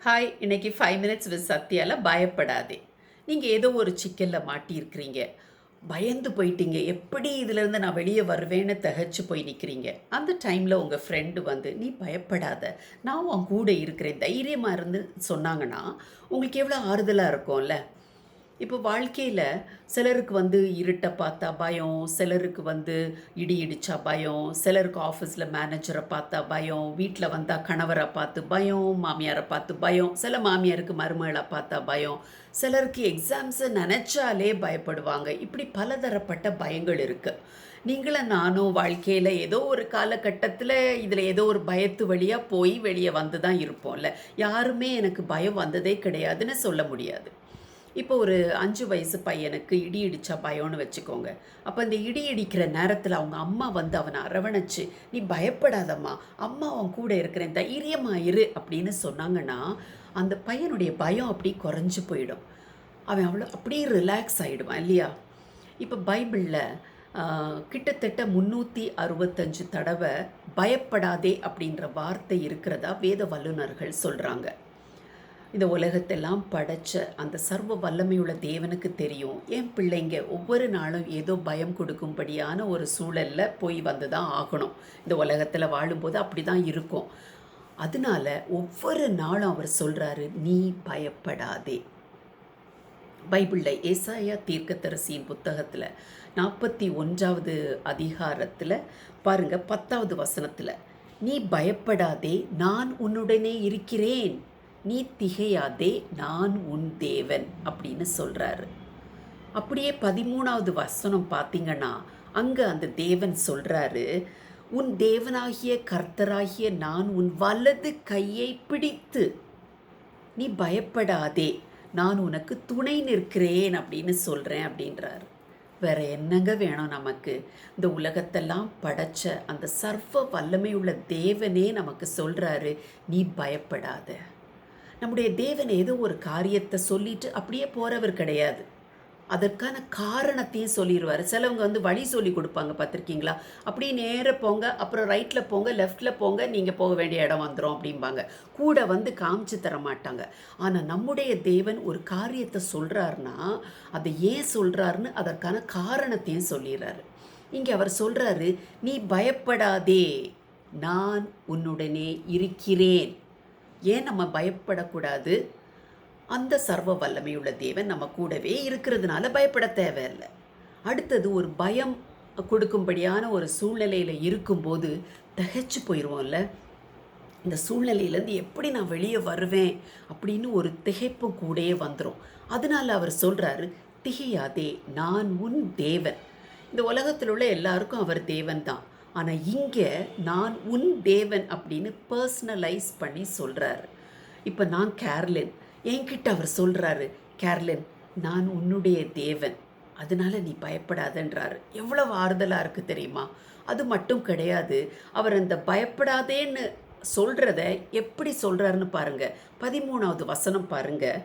Hi, இன்னைக்கு 5 minutes with சத்யால பயப்படாதே. நீங்கள் ஏதோ ஒரு சிக்கலில் மாட்டியிருக்கிறீங்க. பயந்து போயிட்டீங்க. எப்படி இதிலேருந்து நான் வெளியே வருவேன்னு திகைச்சு போய் நிற்கிறீங்க. அந்த டைமில் உங்கள் ஃப்ரெண்டு வந்து, நீ பயப்படாத, நான் உன் கூட இருக்கிறேன், தைரியமாக இருந்து சொன்னாங்கன்னா உங்களுக்கு எவ்வளோ ஆறுதலாக இருக்கும்ல. இப்போ வாழ்க்கையில் சிலருக்கு வந்து இருட்டை பார்த்தா பயம், சிலருக்கு வந்து இடி இடித்தா பயம், சிலருக்கு ஆஃபீஸில் மேனேஜரை பார்த்தா பயம், வீட்டில் வந்தால் கணவரை பார்த்து பயம், மாமியாரை பார்த்து பயம், சில மாமியாருக்கு மருமகளை பார்த்தா பயம், சிலருக்கு எக்ஸாம்ஸை நினச்சாலே பயப்படுவாங்க. இப்படி பலதரப்பட்ட பயங்கள் இருக்குது. நீங்களும் நானும் வாழ்க்கையில் ஏதோ ஒரு காலகட்டத்தில் இதில் ஏதோ ஒரு பயத்து வழியாக போய் வெளியே வந்து தான் இருப்போம்ல. யாருமே எனக்கு பயம் வந்ததே கிடையாதுன்னு சொல்ல முடியாது. இப்போ ஒரு 5 வயசு பையனுக்கு இடி இடித்தா பயம்னு வச்சுக்கோங்க. அப்போ இந்த இடி இடிக்கிற நேரத்தில் அவங்க அம்மா வந்து அவனை அரவணைச்சு, நீ பயப்படாதம்மா, அம்மா அவன் கூட இருக்கிறேன், தைரியமாக இரு அப்படின்னு சொன்னாங்கன்னா அந்த பையனுடைய பயம் அப்படி குறைஞ்சி போயிடும். அவன் அப்படியே ரிலாக்ஸ் ஆகிடுவான் இல்லையா. இப்போ பைபிளில் கிட்டத்தட்ட 365 தடவை பயப்படாதே அப்படின்ற வார்த்தை இருக்கிறதா வேத வல்லுநர்கள் சொல்கிறாங்க. இந்த உலகத்தெல்லாம் படைச்ச அந்த சர்வ வல்லமையுள்ள தேவனுக்கு தெரியும், என் பிள்ளைங்க ஒவ்வொரு நாளும் ஏதோ பயம் கொடுக்கும்படியான ஒரு சூழலில் போய் வந்து தான் ஆகணும். இந்த உலகத்தில் வாழும்போது அப்படி தான் இருக்கும். அதனால ஒவ்வொரு நாளும் அவர் சொல்கிறாரு, நீ பயப்படாதே. பைபிளில் ஏசாயா தீர்க்கதரிசியின் புத்தகத்தில் 41வது அதிகாரத்தில் பாருங்கள், 10வது வசனத்தில், நீ பயப்படாதே, நான் உன்னுடனே இருக்கிறேன், நீ திகையாதே, நான் உன் தேவன் அப்படின்னு சொல்கிறாரு. அப்படியே 13வது வசனம் பார்த்தீங்கன்னா அங்கே அந்த தேவன் சொல்கிறாரு, உன் தேவனாகிய கர்த்தராகிய நான் உன் வலது கையை பிடித்து நீ பயப்படாதே, நான் உனக்கு துணை நிற்கிறேன் அப்படின்னு சொல்கிறேன் அப்படின்றார். வேற என்னங்க வேணும் நமக்கு? இந்த உலகத்தெல்லாம் படைச்ச அந்த சர்வ வல்லமையுள்ள தேவனே நமக்கு சொல்கிறாரு, நீ பயப்படாத. நம்முடைய தேவன் ஏதோ ஒரு காரியத்தை சொல்லிட்டு அப்படியே போகிறவர் கிடையாது. அதற்கான காரணத்தையும் சொல்லிடுவார். சிலவங்க வந்து வழி சொல்லி கொடுப்பாங்க, பார்த்துருக்கீங்களா? அப்படியே நேராக போங்க, அப்புறம் ரைட்டில் போங்க, லெஃப்டில் போங்க, நீங்கள் போக வேண்டிய இடம் வந்துடும் அப்படிம்பாங்க. கூட வந்து காமிச்சு தர மாட்டாங்க. ஆனால் நம்முடைய தேவன் ஒரு காரியத்தை சொல்கிறாருன்னா அதை ஏன் சொல்கிறாருன்னு அதற்கான காரணத்தையும் சொல்லிடுறாரு. இங்கே அவர் சொல்கிறாரு, நீ பயப்படாதே, நான் உன்னுடனே இருக்கிறேன். ஏன் நம்ம பயப்படக்கூடாது? அந்த சர்வ வல்லமையுள்ள தேவன் நம்ம கூடவே இருக்கிறதுனால பயப்பட தேவையில்லை. அடுத்தது, ஒரு பயம் கொடுக்கும்படியான ஒரு சூழ்நிலையில் இருக்கும்போது திகைச்சு போயிடுவோம்ல. இந்த சூழ்நிலையிலேருந்து எப்படி நான் வெளியே வருவேன் அப்படின்னு ஒரு திகைப்பும் கூடயே வந்துடும். அதனால் அவர் சொல்கிறாரு, திகையாதே, நான் உன் தேவன். இந்த உலகத்தில் உள்ள எல்லாருக்கும் அவர் தேவன் தான். ஆனால் இங்கே நான் உன் தேவன் அப்படின்னு பர்சனலைஸ் பண்ணி சொல்கிறாரு. இப்போ நான் கேர்லின், என்கிட்ட அவர் சொல்கிறாரு, கேர்லின், நான் உன்னுடைய தேவன், அதனால நீ பயப்படாதன்றாரு. எவ்வளவு ஆறுதலாக இருக்குது தெரியுமா? அது மட்டும் கிடையாது, அவர் அந்த பயப்படாதேன்னு சொல்கிறத எப்படி சொல்கிறாருன்னு பாருங்கள். 13வது வசனம் பாருங்கள்,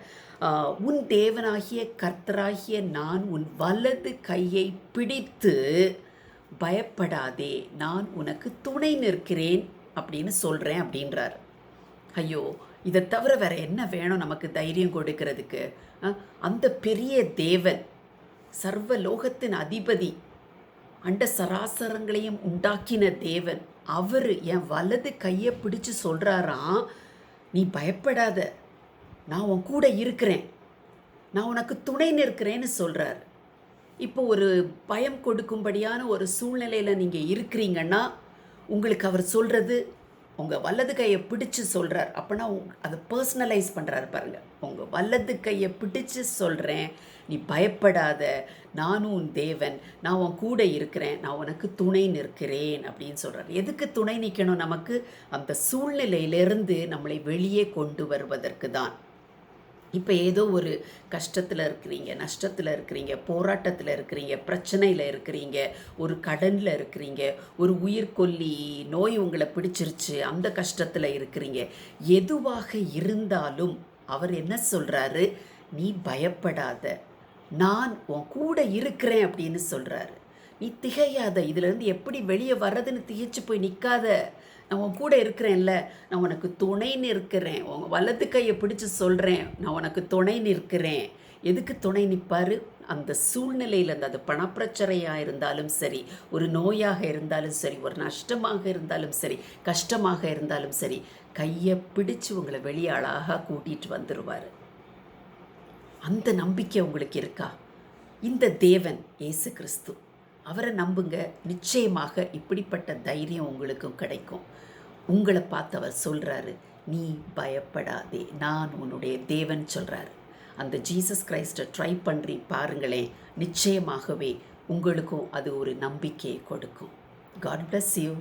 உன் தேவனாகிய கர்த்தராகிய நான் உன் வலது கையை பிடித்து பயப்படாதே, நான் உனக்கு துணை நிற்கிறேன் அப்படின்னு சொல்கிறேன் அப்படின்றார். ஐயோ, இதை தவிர வேற என்ன வேணும் நமக்கு தைரியம் கொடுக்கறதுக்கு? அந்த பெரிய தேவன், சர்வ லோகத்தின் அதிபதி, அண்ட சராசரங்களையும் உண்டாக்கின தேவன், அவர் என் வலது கையை பிடிச்சு சொல்கிறாராம், நீ பயப்படாத, நான் உன் கூட இருக்கிறேன், நான் உனக்கு துணை நிற்கிறேன்னு சொல்கிறார். இப்போ ஒரு பயம் கொடுக்கும்படியான ஒரு சூழ்நிலையில் நீங்கள் இருக்கிறீங்கன்னா உங்களுக்கு அவர் சொல்கிறது, உங்கள் வலது கையை பிடிச்சு சொல்கிறார். அப்போனா அதை பர்சனலைஸ் பண்ணுறாரு பாருங்கள். உங்கள் வலது கையை பிடிச்சு சொல்கிறேன், நீ பயப்படாத, நானும் உன் தேவன், நான் உன் கூட இருக்கிறேன், நான் உனக்கு துணை நிற்கிறேன் அப்படின்னு சொல்கிறார். எதுக்கு துணை நிற்கணும்? நமக்கு அந்த சூழ்நிலையிலிருந்து நம்மளை வெளியே கொண்டு வருவதற்கு தான். இப்போ ஏதோ ஒரு கஷ்டத்தில் இருக்கிறீங்க, நஷ்டத்தில் இருக்கிறீங்க, போராட்டத்தில் இருக்கிறீங்க, பிரச்சனையில் இருக்கிறீங்க, ஒரு கடனில் இருக்கிறீங்க, ஒரு உயிர்கொல்லி நோய் உங்களை பிடிச்சிருச்சு, அந்த கஷ்டத்தில் இருக்கிறீங்க. எதுவாக இருந்தாலும் அவர் என்ன சொல்கிறாரு, நீ பயப்படாத, நான் உன் கூட இருக்கிறேன் அப்படின்னு சொல்கிறாரு. நீ திகையாத, இதிலேருந்து எப்படி வெளியே வர்றதுன்னு திகைச்சு போய் நிற்காத, நான் உன் கூட இருக்கிறேன்ல, நான் உனக்கு துணை நிற்கிறேன், உன் வலது கையை பிடிச்சு சொல்கிறேன், நான் உனக்கு துணை நிற்கிறேன். எதுக்கு துணை நிற்பார்? அந்த சூழ்நிலையில் அது பணப்பிரச்சனையாக இருந்தாலும் சரி, ஒரு நோயாக இருந்தாலும் சரி, ஒரு நஷ்டமாக இருந்தாலும் சரி, கஷ்டமாக இருந்தாலும் சரி, கையை பிடிச்சு உங்களை வெளியே அழகாக கூட்டிகிட்டு வந்துடுவார். அந்த நம்பிக்கை உங்களுக்கு இருக்கா? இந்த தேவன் இயேசு கிறிஸ்து, அவரை நம்புங்க. நிச்சயமாக இப்படிப்பட்ட தைரியம் உங்களுக்கும் கிடைக்கும். உங்களை பார்த்து அவர் சொல்கிறாரு, நீ பயப்படாதே, நான் உன்னுடைய தேவன் சொல்கிறாரு. அந்த ஜீசஸ் கிரைஸ்ட்டை ட்ரை பண்ணி பாருங்களேன், நிச்சயமாகவே உங்களுக்கும் அது ஒரு நம்பிக்கையை கொடுக்கும். God bless you.